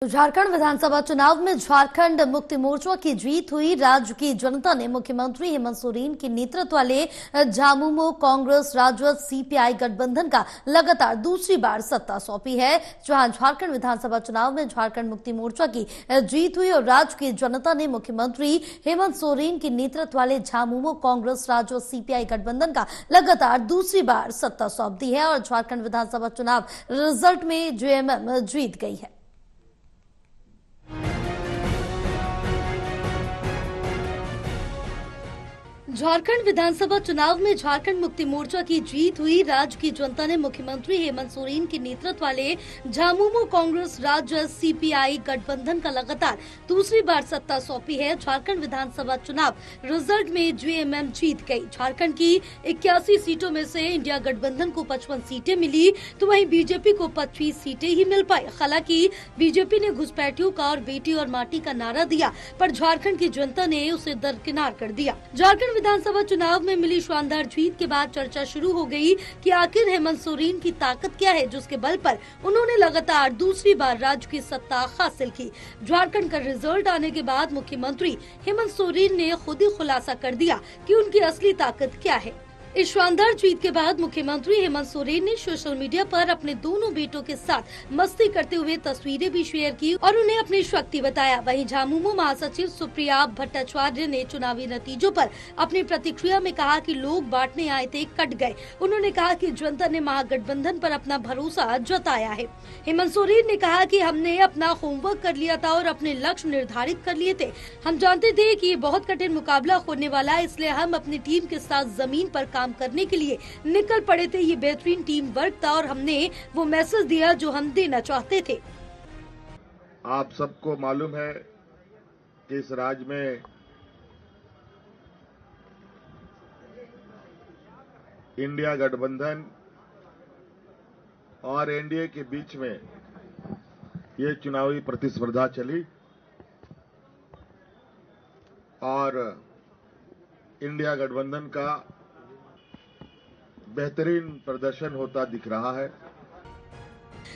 झारखंड विधानसभा चुनाव में झारखंड मुक्ति मोर्चा की जीत हुई। राज्य की जनता ने मुख्यमंत्री हेमंत सोरेन के नेतृत्व वाले झामुमो कांग्रेस राजद सीपीआई गठबंधन का लगातार दूसरी बार सत्ता सौंपी है। जहां झारखंड विधानसभा चुनाव में झारखंड मुक्ति मोर्चा की जीत हुई और राज्य की जनता ने मुख्यमंत्री हेमंत सोरेन के नेतृत्व वाले झामुमो कांग्रेस राजद सीपीआई गठबंधन का लगातार दूसरी बार सत्ता सौंप दी है और झारखंड विधानसभा चुनाव रिजल्ट में जेएमएम जीत गई है। झारखंड विधानसभा चुनाव में झारखंड मुक्ति मोर्चा की जीत हुई। राज्य की जनता ने मुख्यमंत्री हेमंत सोरेन के नेतृत्व वाले झामुमो कांग्रेस राजद सीपीआई गठबंधन का लगातार दूसरी बार सत्ता सौंपी है। झारखंड विधानसभा चुनाव रिजल्ट में जेएमएम जीत गई। झारखंड की 81 सीटों में से इंडिया गठबंधन को 55 सीटें मिली तो वहीं बीजेपी को 25 सीटें ही मिल पाई। हालांकि बीजेपी ने घुसपैठियों का और बेटी और माटी का नारा दिया, पर झारखंड की जनता ने उसे दरकिनार कर दिया। झारखंड विधानसभा चुनाव में मिली शानदार जीत के बाद चर्चा शुरू हो गई कि आखिर हेमंत सोरेन की ताकत क्या है, जिसके बल पर उन्होंने लगातार दूसरी बार राज्य की सत्ता हासिल की। झारखंड का रिजल्ट आने के बाद मुख्यमंत्री हेमंत सोरेन ने खुद ही खुलासा कर दिया कि उनकी असली ताकत क्या है। इस शानदार जीत के बाद मुख्यमंत्री हेमंत सोरेन ने सोशल मीडिया पर अपने दोनों बेटों के साथ मस्ती करते हुए तस्वीरें भी शेयर की और उन्हें अपनी शक्ति बताया। वहीं झामुमो महासचिव सुप्रिया भट्टाचार्य ने चुनावी नतीजों पर अपनी प्रतिक्रिया में कहा कि लोग बांटने आए थे, कट गए। उन्होंने कहा कि जनता ने महागठबंधन पर अपना भरोसा जताया है। हेमंत सोरेन ने कहा कि हमने अपना होमवर्क कर लिया था और अपने लक्ष्य निर्धारित कर लिए थे। हम जानते थे कि ये बहुत कठिन मुकाबला होने वाला है, इसलिए हम अपनी टीम के साथ जमीन पर काम करने के लिए निकल पड़े थे। ये बेहतरीन टीम वर्क था और हमने वो मैसेज दिया जो हम देना चाहते थे। आप सबको मालूम है कि इस राज्य में इंडिया गठबंधन और एनडीए के बीच में ये चुनावी प्रतिस्पर्धा चली और इंडिया गठबंधन का बेहतरीन प्रदर्शन होता दिख रहा है।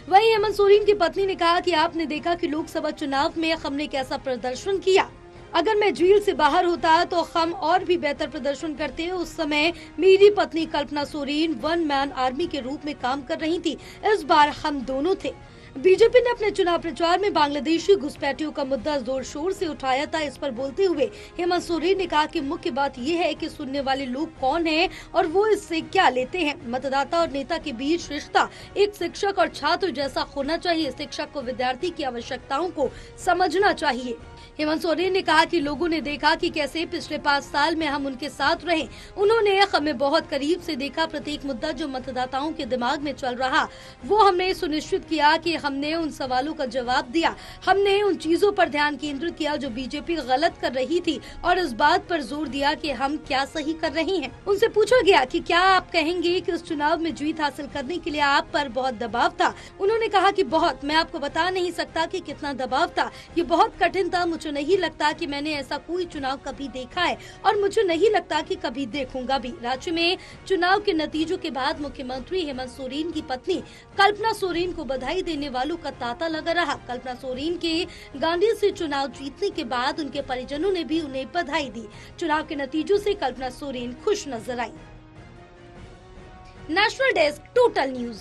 वहीं हेमंत सोरेन की पत्नी ने कहा कि आपने देखा कि लोकसभा चुनाव में हमने कैसा प्रदर्शन किया। अगर मैं जेल से बाहर होता तो हम और भी बेहतर प्रदर्शन करते। उस समय मेरी पत्नी Kalpana Soren one man army के रूप में काम कर रही थी। इस बार हम दोनों थे। बीजेपी ने अपने चुनाव प्रचार में बांग्लादेशी घुसपैठियों का मुद्दा जोर शोर से उठाया था। इस पर बोलते हुए हेमंत सोरेन ने कहा कि मुख्य बात यह है कि सुनने वाले लोग कौन हैं और वो इससे क्या लेते हैं। मतदाता और नेता के बीच रिश्ता एक शिक्षक और छात्र जैसा होना चाहिए। शिक्षक को विद्यार्थी की आवश्यकताओं को समझना चाहिए। हेमंत सोरेन ने कहा कि लोगों ने देखा कि कैसे पिछले 5 साल में हम उनके साथ रहे। उन्होंने हमें बहुत करीब से देखा। प्रत्येक मुद्दा जो मतदाताओं के दिमाग में चल रहा, वो हमने सुनिश्चित किया कि हमने उन सवालों का जवाब दिया। हमने उन चीजों पर ध्यान केंद्रित किया जो बीजेपी गलत कर रही थी और इस बात पर जोर दिया कि हम क्या सही कर रहे हैं। उनसे पूछा गया कि क्या आप कहेंगे कि इस चुनाव में जीत हासिल करने के लिए आप पर बहुत दबाव था। उन्होंने कहा कि बहुत, मैं आपको बता नहीं सकता कि कितना दबाव था। ये बहुत कठिन था। मुझे नहीं लगता कि मैंने ऐसा कोई चुनाव कभी देखा है और मुझे नहीं लगता कि कभी देखूंगा भी। राज्य में चुनाव के नतीजों के बाद मुख्यमंत्री हेमंत सोरेन की पत्नी कल्पना सोरेन को बधाई देने वालों का तांता लगा रहा। कल्पना सोरेन के गांधी से चुनाव जीतने के बाद उनके परिजनों ने भी उन्हें बधाई दी। चुनाव के नतीजों से कल्पना सोरेन खुश नजर आई। National desk, total news.